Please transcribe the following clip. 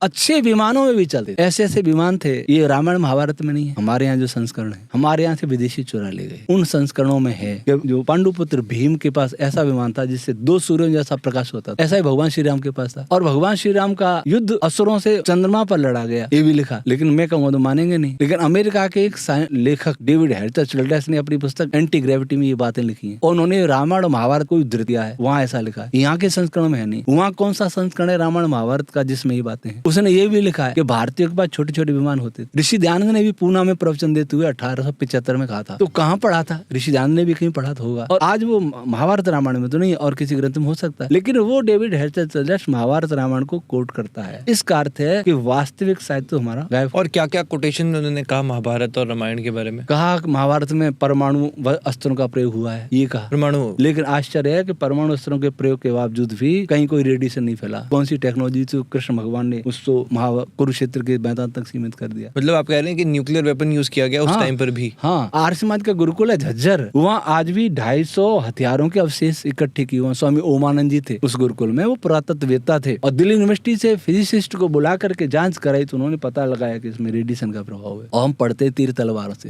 अच्छे विमानों में भी चलते। ऐसे ऐसे विमान थे, ये रामायण महाभारत में नहीं है। हमारे यहाँ जो संस्करण है, हमारे यहाँ से विदेशी चुरा ले गए। उन संस्करणों में है कि जो पांडुपुत्र भीम के पास ऐसा विमान था जिससे 2 सूर्यों जैसा प्रकाश होता था, ऐसा ही भगवान श्री राम के पास था। और भगवान श्री राम का युद्ध असुरों से चंद्रमा पर लड़ा गया, ये भी लिखा। लेकिन मैं कहूँगा तो मानेंगे नहीं। लेकिन अमेरिका के एक लेखक डेविड हेल्टरचल्डर्स ने अपनी पुस्तक एंटी ग्रेविटी में ये बातें लिखी है। उन्होंने रामायण और महाभारत को उद्धृत किया है, वहाँ ऐसा लिखा है। यहाँ के संस्करण में है नहीं। वहाँ कौन सा संस्करण है रामायण महाभारत का जिसमें ये बातें हैं? उसने ये भी लिखा है कि भारतीयों के पास छोटे छोटे विमान होते थे। ऋषि दयानंद ने भी पूना में प्रवचन देते हुए 1875 में कहा था। तो कहाँ पढ़ा था? ऋषि दयानंद ने भी कहीं पढ़ा तो होगा। और आज वो महाभारत रामायण में तो नहीं और किसी ग्रंथ में हो सकता है, लेकिन वो डेविड हेल्टरचल्डर्स महाभारत रामायण को कोट करता है। इसका अर्थ है कि वास्तविक साहित्य तो हमारा गायब। और क्या क्या कोटेशन में उन्होंने कहा महाभारत और रामायण के बारे में? कहा महाभारत में परमाणु अस्त्रों का प्रयोग हुआ है, ये कहा परमाणु। लेकिन आश्चर्य है कि परमाणु अस्त्रों के प्रयोग के बावजूद भी कहीं कोई रेडिएशन नहीं फैला। कौन सी टेक्नोलॉजी तो कृष्ण भगवान ने उसको कुरुक्षेत्र के मैदान तक सीमित कर दिया। मतलब आप कह रहे हैं कि न्यूक्लियर वेपन यूज किया गया उस टाइम पर भी? हाँ, आर्य समाज का गुरुकुल है झज्जर, वहाँ आज भी 250 हथियारों के अवशेष इकट्ठे किए हुए। स्वामी ओमानंद जी थे उस गुरुकुल में, वो पुरातत्ववेत्ता थे और दिल्ली यूनिवर्सिटी से फिजिसिस्ट को बुला करके जांच कराई तो उन्होंने पता लगाया कि इसमें रेडिएशन का प्रभाव है। और हम पढ़ते तीर तलवारों से।